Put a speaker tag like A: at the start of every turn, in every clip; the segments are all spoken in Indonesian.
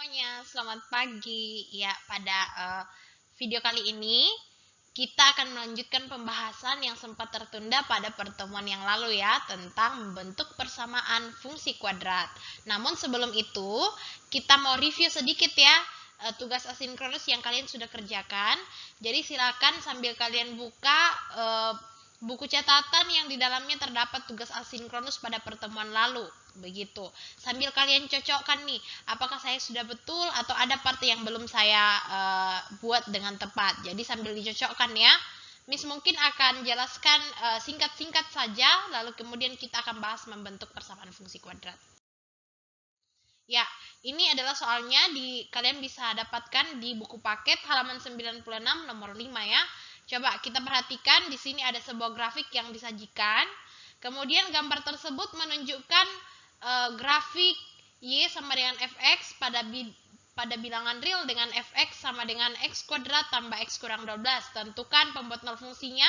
A: semuanya, selamat pagi. Ya, pada video kali ini kita akan melanjutkan pembahasan yang sempat tertunda pada pertemuan yang lalu ya, tentang membentuk persamaan fungsi kuadrat. Namun sebelum itu, kita mau review sedikit ya tugas asinkronus yang kalian sudah kerjakan. Jadi silakan sambil kalian buka buku catatan yang di dalamnya terdapat tugas asinkronus pada pertemuan lalu. Begitu. Sambil kalian cocokkan nih, apakah saya sudah betul atau ada part yang belum saya buat dengan tepat. Jadi sambil dicocokkan ya. Miss mungkin akan jelaskan singkat-singkat saja, lalu kemudian kita akan bahas membentuk persamaan fungsi kuadrat. Ya, ini adalah soalnya kalian bisa dapatkan di buku paket halaman 96 nomor 5 ya. Coba kita perhatikan, di sini ada sebuah grafik yang disajikan. Kemudian gambar tersebut menunjukkan grafik Y sama dengan Fx pada bilangan real dengan Fx sama dengan X kuadrat tambah X kurang 12. Tentukan pembuat nol fungsinya.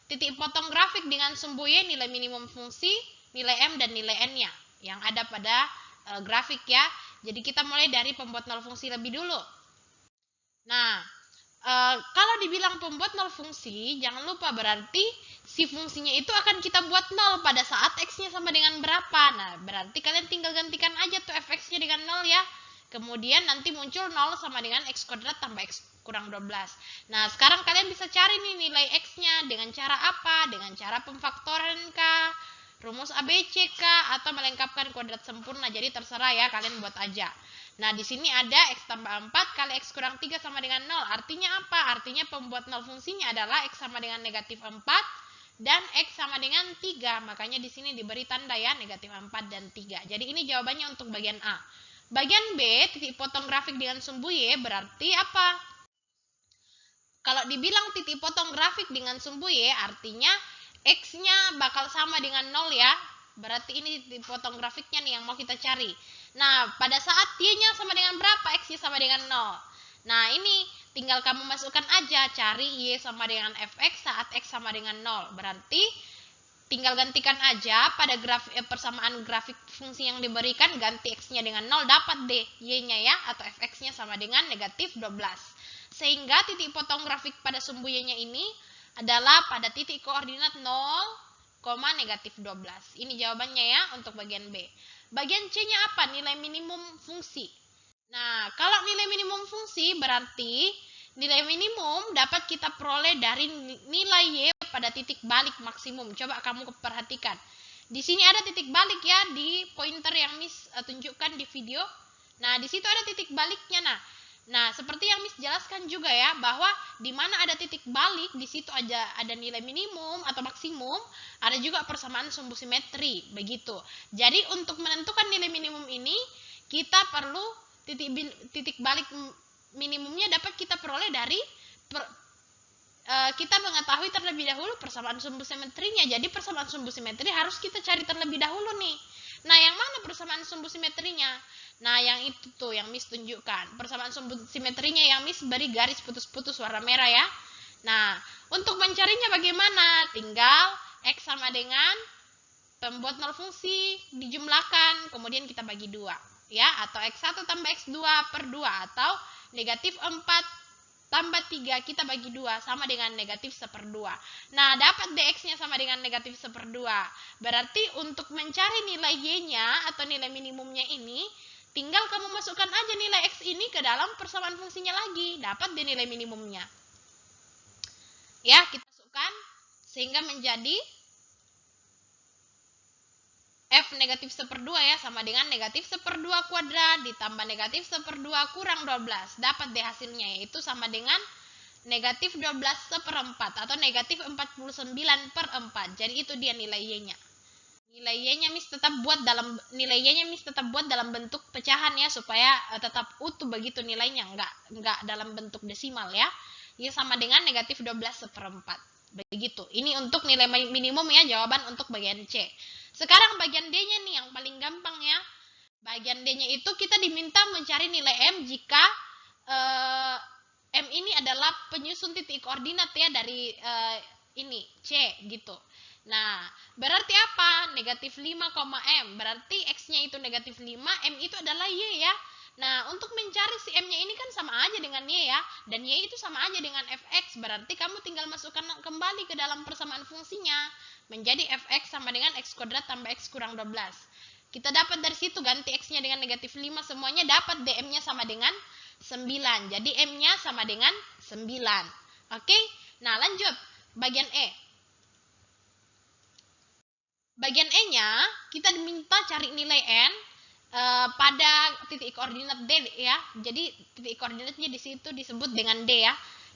A: Titik potong grafik dengan sumbu Y, nilai minimum fungsi, nilai M dan nilai N-nya yang ada pada grafik ya. Jadi kita mulai dari pembuat nol fungsi lebih dulu. Nah, kalau dibilang pembuat nol fungsi, jangan lupa berarti si fungsinya itu akan kita buat nol pada saat x-nya sama dengan berapa. Nah, berarti kalian tinggal gantikan aja tuh fx-nya dengan nol ya. Kemudian nanti muncul 0 sama dengan x kuadrat tambah x kurang 12. Nah, sekarang kalian bisa cari nih nilai x-nya dengan cara apa? Dengan cara pemfaktoran kah? Rumus ABC kah? Atau melengkapkan kuadrat sempurna. Jadi terserah ya, kalian buat aja. Nah, di sini ada x tambah 4 kali x kurang 3 sama dengan 0. Artinya apa? Artinya pembuat nol fungsinya adalah x sama dengan negatif 4 dan x sama dengan 3. Makanya di sini diberi tanda ya, negatif 4 dan 3. Jadi ini jawabannya untuk bagian A. Bagian B, titik potong grafik dengan sumbu Y berarti apa? Kalau dibilang titik potong grafik dengan sumbu Y, artinya x-nya bakal sama dengan 0 ya. Berarti ini titik potong grafiknya nih yang mau kita cari. Nah, pada saat y-nya sama dengan berapa? X-nya sama dengan 0. Nah, ini tinggal kamu masukkan aja, cari y sama dengan fx saat x sama dengan 0. Berarti tinggal gantikan aja pada persamaan grafik fungsi yang diberikan, ganti x-nya dengan 0, dapat deh y-nya ya, atau fx-nya sama dengan negatif 12. Sehingga titik potong grafik pada sumbu y-nya ini adalah pada titik koordinat 0, negatif 12. Ini jawabannya ya untuk bagian B. Bagian C-nya apa? Nilai minimum fungsi. Nah, kalau nilai minimum fungsi berarti nilai minimum dapat kita peroleh dari nilai Y pada titik balik maksimum. Coba kamu perhatikan. Di sini ada titik balik ya di pointer yang Miss tunjukkan di video. Nah, di situ ada titik baliknya. Nah, seperti yang Miss jelaskan juga ya, bahwa di mana ada titik balik, di situ ada nilai minimum atau maksimum, ada juga persamaan sumbu simetri, begitu. Jadi untuk menentukan nilai minimum ini, kita perlu titik balik minimumnya dapat kita peroleh dari kita mengetahui terlebih dahulu persamaan sumbu simetrinya. Jadi persamaan sumbu simetri harus kita cari terlebih dahulu nih. Nah, yang mana persamaan sumbu simetrinya? Nah, yang itu tuh yang Miss tunjukkan. Persamaan sumbu simetrinya yang Miss beri garis putus-putus warna merah ya. Nah, untuk mencarinya bagaimana? Tinggal x sama dengan pembuat nol fungsi dijumlahkan, kemudian kita bagi 2 ya, atau x1 tambah x2 per 2, atau negatif 4 tambah 3 kita bagi 2 sama dengan negatif 1/2. Nah, dapat dx-nya sama dengan negatif 1/2. Berarti untuk mencari nilai y-nya atau nilai minimumnya ini, tinggal kamu masukkan aja nilai x ini ke dalam persamaan fungsinya lagi, dapat deh nilai minimumnya. Ya, kita masukkan sehingga menjadi f negatif 1/2 ya, sama dengan negatif 1/2 kuadrat ditambah negatif 1/2 kurang 12. Dapat deh hasilnya, yaitu sama dengan negatif 12/4 atau negatif 49/4. Jadi itu dia nilai y-nya. Nilai y-nya Miss tetap buat dalam bentuk pecahan ya, supaya tetap utuh begitu nilainya, enggak dalam bentuk desimal ya. Y sama dengan negatif 12/4. Begitu. Ini untuk nilai minimum ya, jawaban untuk bagian C. Sekarang bagian D-nya nih yang paling gampang ya. Bagian D-nya itu kita diminta mencari nilai M jika M ini adalah penyusun titik koordinat ya dari ini C gitu. Nah, berarti apa? Negatif 5, M. Berarti X-nya itu negatif 5, M itu adalah Y ya. Nah, untuk mencari si M-nya ini kan sama aja dengan Y ya. Dan Y itu sama aja dengan Fx. Berarti kamu tinggal masukkan kembali ke dalam persamaan fungsinya. Menjadi Fx sama dengan X kuadrat tambah X kurang 12. Kita dapat dari situ ganti X-nya dengan negatif 5. Semuanya dapat dm-nya sama dengan 9. Jadi M-nya sama dengan 9. Oke? Nah, lanjut. Bagian E. Bagian E-nya, kita diminta cari nilai N pada titik koordinat D ya. Jadi titik koordinatnya di situ disebut dengan D ya.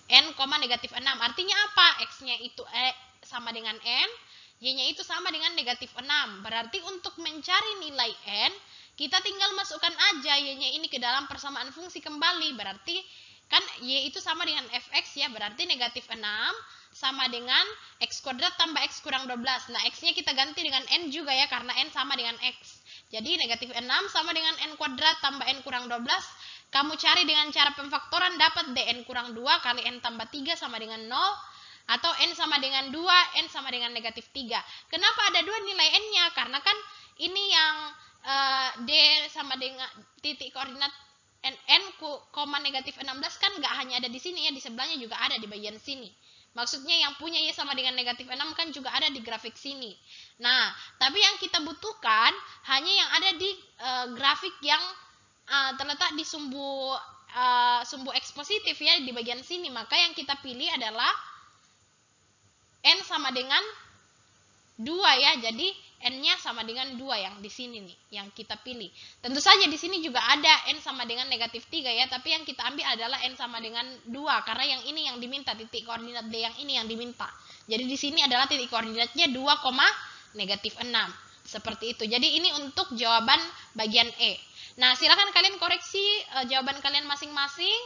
A: N, negatif 6. Artinya apa? X-nya itu sama dengan N, Y-nya itu sama dengan negatif 6. Berarti untuk mencari nilai N, kita tinggal masukkan aja Y-nya ini ke dalam persamaan fungsi kembali. Berarti kan Y itu sama dengan Fx ya. Berarti negatif 6 sama dengan X kuadrat tambah X kurang 12. Nah, X-nya kita ganti dengan N juga ya, karena N sama dengan X. Jadi negatif 6 sama dengan N kuadrat tambah N kurang 12. Kamu cari dengan cara pemfaktoran, dapat Dn kurang 2 kali N tambah 3 sama dengan 0. Atau N sama dengan 2, N sama dengan negatif 3. Kenapa ada 2 nilai N-nya? Karena kan ini yang D sama dengan titik koordinat N, negatif 16 kan nggak hanya ada di sini ya, di sebelahnya juga ada di bagian sini. Maksudnya yang punya Y sama dengan negatif 6 kan juga ada di grafik sini. Nah, tapi yang kita butuhkan hanya yang ada di grafik yang terletak di sumbu X positif ya, di bagian sini. Maka yang kita pilih adalah N sama dengan 2 ya. Jadi N-nya sama dengan 2 yang di sini nih, yang kita pilih. Tentu saja di sini juga ada N sama dengan negatif 3 ya, tapi yang kita ambil adalah N sama dengan 2, karena yang ini yang diminta, titik koordinat D yang ini yang diminta. Jadi di sini adalah titik koordinatnya 2, negatif 6. Seperti itu. Jadi ini untuk jawaban bagian E. Nah, silakan kalian koreksi jawaban kalian masing-masing,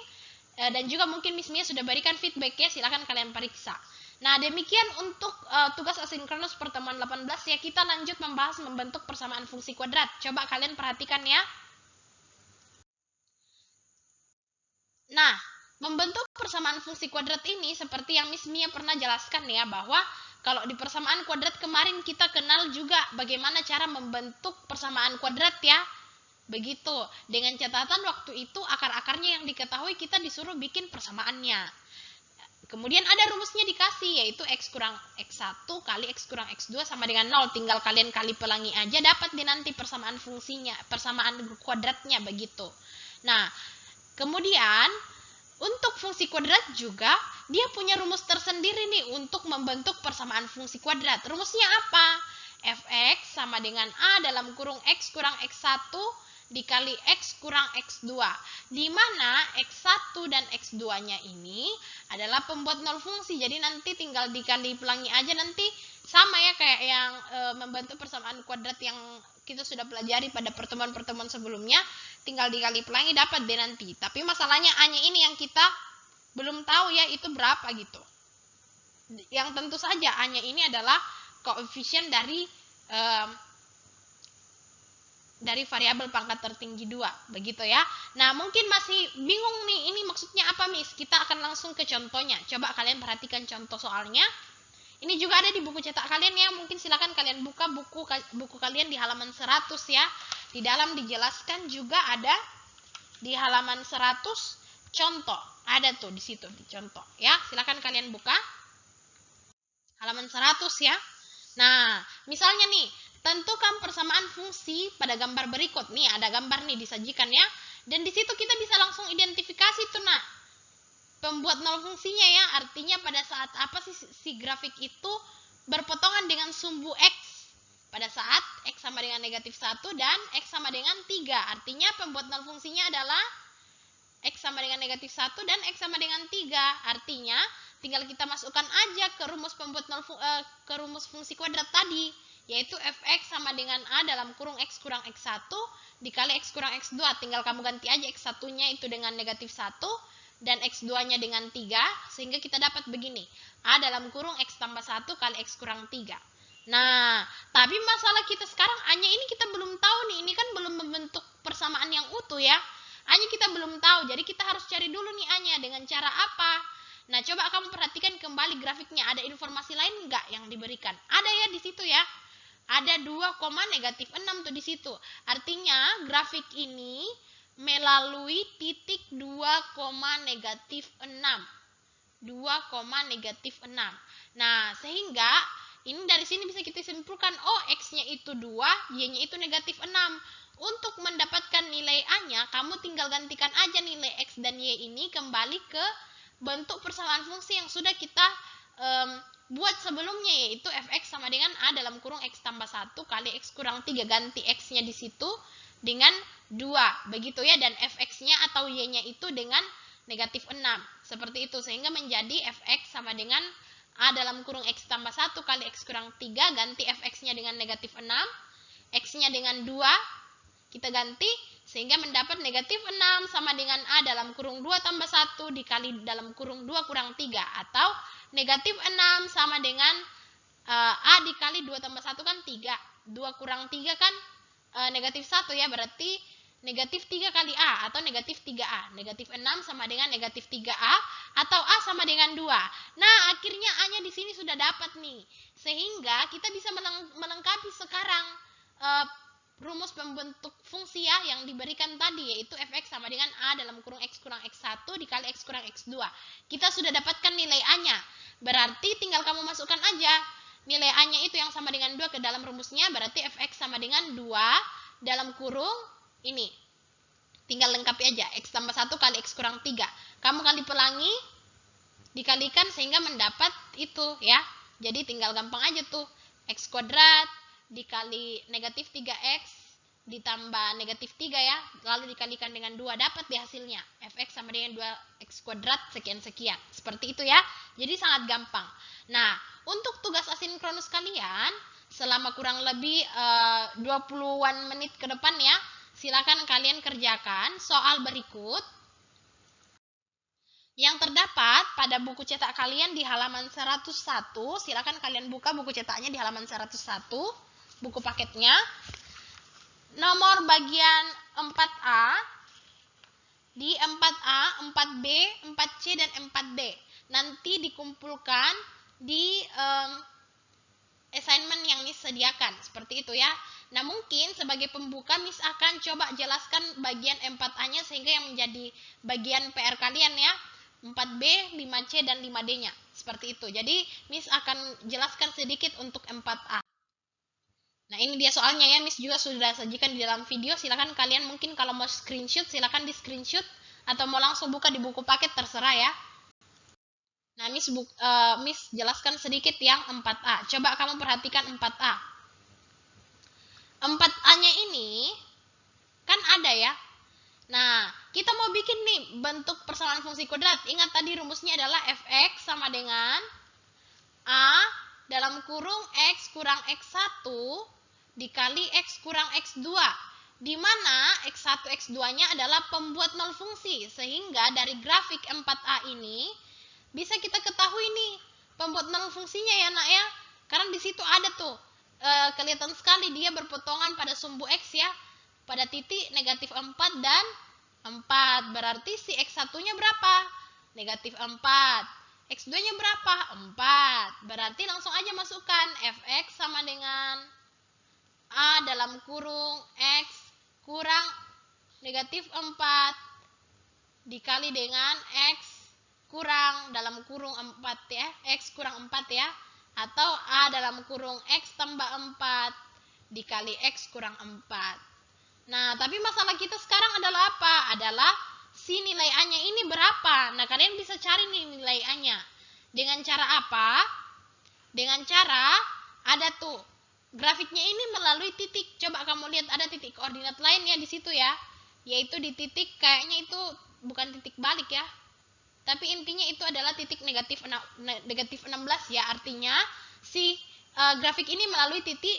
A: dan juga mungkin Miss Mia sudah berikan feedbacknya, silakan kalian periksa. Nah, demikian untuk tugas asinkronus pertemuan 18 ya. Kita lanjut membahas membentuk persamaan fungsi kuadrat. Coba kalian perhatikan ya. Nah, membentuk persamaan fungsi kuadrat ini seperti yang Miss Mia pernah jelaskan ya, bahwa kalau di persamaan kuadrat kemarin kita kenal juga bagaimana cara membentuk persamaan kuadrat ya. Begitu. Dengan catatan waktu itu akar-akarnya yang diketahui, kita disuruh bikin persamaannya. Kemudian ada rumusnya dikasih, yaitu X kurang X1 kali X kurang X2 sama dengan 0. Tinggal kalian kali pelangi aja, dapat di nanti persamaan fungsinya, persamaan kuadratnya begitu. Nah, kemudian untuk fungsi kuadrat juga dia punya rumus tersendiri nih untuk membentuk persamaan fungsi kuadrat. Rumusnya apa? Fx sama dengan A dalam kurung X kurang X1 dikali X kurang X2, di mana X1 dan X2-nya ini adalah pembuat nol fungsi. Jadi nanti tinggal dikali pelangi aja, nanti sama ya kayak yang membentuk persamaan kuadrat yang kita sudah pelajari pada pertemuan-pertemuan sebelumnya. Tinggal dikali pelangi dapat deh nanti. Tapi masalahnya A-nya ini yang kita belum tahu ya itu berapa gitu. Yang tentu saja A-nya ini adalah koefisien dari variabel pangkat tertinggi 2, begitu ya. Nah, mungkin masih bingung nih, ini maksudnya apa, Miss? Kita akan langsung ke contohnya. Coba kalian perhatikan contoh soalnya. Ini juga ada di buku cetak kalian ya. Mungkin silakan kalian buka buku kalian di halaman 100 ya. Di dalam dijelaskan juga ada di halaman 100 contoh. Ada tuh di situ di contoh ya. Silakan kalian buka halaman 100 ya. Nah, misalnya nih, tentukan persamaan fungsi pada gambar berikut. Nih, ada gambar nih disajikan ya. Dan di situ kita bisa langsung identifikasi tuh, nah, pembuat nol fungsinya ya. Artinya pada saat apa sih si grafik itu berpotongan dengan sumbu X. Pada saat X sama dengan negatif 1 dan X sama dengan 3. Artinya pembuat nol fungsinya adalah X sama dengan negatif 1 dan X sama dengan 3. Artinya tinggal kita masukkan aja ke rumus pembuat nol ke rumus fungsi kuadrat tadi, yaitu Fx sama dengan A dalam kurung X kurang X1 dikali X kurang X2. Tinggal kamu ganti aja X1-nya itu dengan negatif 1 dan X2-nya dengan 3, sehingga kita dapat begini. A dalam kurung X tambah 1 kali X kurang 3. Nah, tapi masalah kita sekarang A-nya ini kita belum tahu nih. Ini kan belum membentuk persamaan yang utuh ya. A-nya kita belum tahu, jadi kita harus cari dulu nih A-nya. Dengan cara apa? Nah, coba kamu perhatikan kembali grafiknya. Ada informasi lain nggak yang diberikan? Ada ya di situ ya. Ada 2, negatif 6 tuh di situ. Artinya grafik ini melalui titik 2,-6. 2,-6. Nah, sehingga ini dari sini bisa kita simpulkan, oh X-nya itu 2, Y-nya itu -6. Untuk mendapatkan nilai A-nya, kamu tinggal gantikan aja nilai X dan Y ini kembali ke bentuk persamaan fungsi yang sudah kita buat sebelumnya, yaitu fx sama dengan A dalam kurung X tambah 1 kali X kurang 3. Ganti X-nya di situ dengan 2. Begitu ya, dan fx-nya atau Y-nya itu dengan -6. Seperti itu, sehingga menjadi fx sama dengan A dalam kurung X tambah 1 kali X kurang 3, ganti fx-nya dengan -6, X-nya dengan 2, kita ganti, sehingga mendapat -6 sama dengan A dalam kurung 2 tambah 1 dikali dalam kurung 2 kurang 3, atau -6 sama dengan A dikali 2 tambah 1 kan 3, 2 kurang 3 kan -1 ya, berarti -3 kali A atau -3A. -6 sama dengan -3A atau A sama dengan 2. Nah, akhirnya A-nya di sini sudah dapat nih. Sehingga kita bisa melengkapi sekarang rumus pembentuk fungsi ya yang diberikan tadi, yaitu fx sama dengan A dalam kurung X kurang X1 dikali X kurang X2. Kita sudah dapatkan nilai A-nya. Berarti tinggal kamu masukkan aja nilai A-nya itu yang sama dengan 2 ke dalam rumusnya, berarti fx sama dengan 2 dalam kurung ini. Tinggal lengkapi aja, X tambah 1 kali X kurang 3. Kamu kali pelangi, dikalikan sehingga mendapat itu ya. Jadi tinggal gampang aja tuh. X kuadrat dikali -3x ditambah -3 ya. Lalu dikalikan dengan 2, dapat di hasilnya. Fx sama dengan 2x kuadrat sekian-sekian. Seperti itu ya. Jadi sangat gampang. Nah, untuk tugas asinkronus kalian, selama kurang lebih 20-an menit ke depan ya, silakan kalian kerjakan soal berikut yang terdapat pada buku cetak kalian di halaman 101. Silakan kalian buka buku cetaknya di halaman 101, buku paketnya. Nomor bagian 4A, di 4A, 4B, 4C, dan 4D. Nanti dikumpulkan di assignment yang Miss sediakan, seperti itu ya. Nah, mungkin sebagai pembuka Miss akan coba jelaskan bagian 4A-nya sehingga yang menjadi bagian PR kalian ya. 4B, 5C, dan 5D-nya. Seperti itu. Jadi, Miss akan jelaskan sedikit untuk 4A. Nah, ini dia soalnya ya. Miss juga sudah sajikan di dalam video. Silakan kalian mungkin kalau mau screenshot, silakan di screenshot. Atau mau langsung buka di buku paket, terserah ya. Nah, Miss jelaskan sedikit yang 4A. Coba kamu perhatikan 4A. 4A-nya ini kan ada ya. Nah, kita mau bikin nih bentuk persamaan fungsi kuadrat. Ingat tadi rumusnya adalah fx sama dengan A dalam kurung X kurang X1 dikali X kurang X2. Di mana X1, X2-nya adalah pembuat nol fungsi. Sehingga dari grafik 4A ini bisa kita ketahui nih pembuat nol fungsinya ya nak ya. Karena di situ ada tuh kelihatan sekali dia berpotongan pada sumbu X ya. Pada titik -4 dan 4. Berarti si X1-nya berapa? -4. X2-nya berapa? 4. Berarti langsung aja masukkan fx sama dengan A dalam kurung X kurang -4 dikali dengan X kurang dalam kurung 4 ya. X kurang 4 ya. Atau A dalam kurung X tambah 4 dikali X kurang 4. Nah, tapi masalah kita sekarang adalah apa? Adalah si nilai A-nya ini berapa? Nah, kalian bisa cari nih nilai A-nya. Dengan cara apa? Dengan cara ada tuh grafiknya ini melalui titik. Coba kamu lihat ada titik koordinat lain ya di situ ya. Yaitu di titik kayaknya itu bukan titik balik ya. Tapi intinya itu adalah titik -16 ya. Artinya si grafik ini melalui titik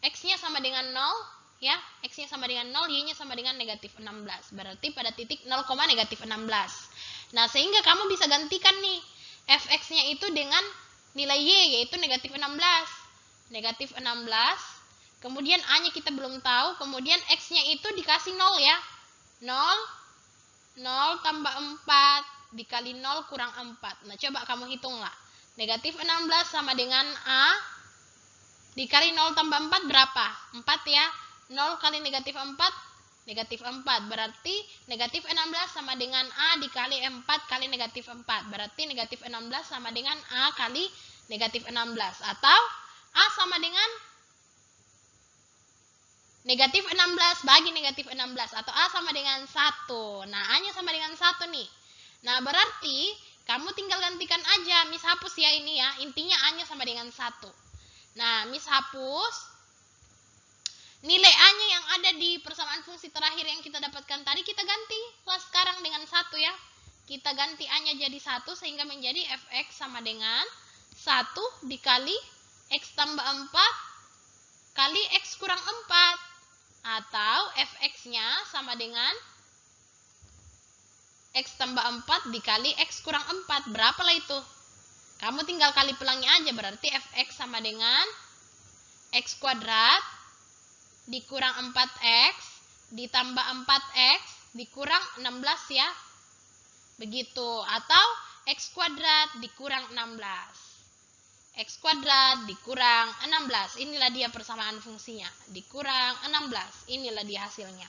A: X-nya sama dengan 0. Ya, X-nya sama dengan 0, Y-nya sama dengan -16. Berarti pada titik 0,-16. Nah, sehingga kamu bisa gantikan nih fx-nya itu dengan nilai Y, yaitu -16. -16. Kemudian A-nya kita belum tahu. Kemudian X-nya itu dikasih 0 ya. 0 tambah 4 dikali 0 kurang 4. Nah, coba kamu hitunglah. -16 sama dengan A dikali 0 tambah 4 berapa? 4 ya. 0 kali -4 negatif 4. Berarti negatif 16 sama dengan A dikali 4 kali negatif 4. Berarti negatif 16 sama dengan A kali negatif 16. Atau A sama dengan negatif 16 bagi negatif 16. Atau A sama dengan 1. Nah, A-nya sama dengan 1 nih. Nah, berarti kamu tinggal gantikan aja. Miss hapus ya ini ya. Intinya A-nya sama dengan 1. Nah, Miss hapus. Nilai A-nya yang ada di persamaan fungsi terakhir yang kita dapatkan tadi, kita ganti lah sekarang dengan 1 ya. Kita ganti A-nya jadi 1 sehingga menjadi fx sama dengan 1 dikali x tambah 4 kali x kurang 4. Atau fx-nya sama dengan x tambah 4 dikali x kurang 4. Berapalah itu? Kamu tinggal kali pelangnya aja. Berarti fx sama dengan x kuadrat dikurang 4x ditambah 4x dikurang 16 ya. Begitu. Atau x kuadrat dikurang 16. X kuadrat dikurang 16. Inilah dia persamaan fungsinya. Dikurang 16. Inilah dia hasilnya.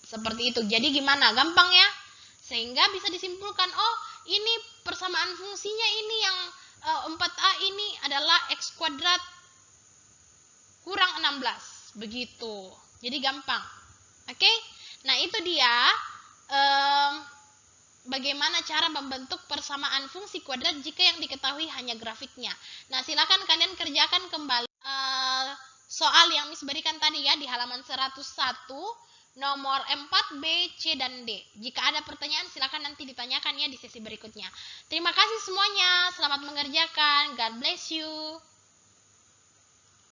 A: Seperti itu. Jadi gimana? Gampang ya? Sehingga bisa disimpulkan, oh ini persamaan fungsinya ini yang 4A ini adalah x kuadrat kurang 16. Begitu. Jadi gampang. Oke? Nah, itu dia bagaimana cara membentuk persamaan fungsi kuadrat jika yang diketahui hanya grafiknya. Nah, silakan kalian kerjakan kembali soal yang Miss berikan tadi ya di halaman 101 nomor 4B, C, dan D. Jika ada pertanyaan silakan nanti ditanyakan ya di sesi berikutnya. Terima kasih semuanya. Selamat mengerjakan. God bless you.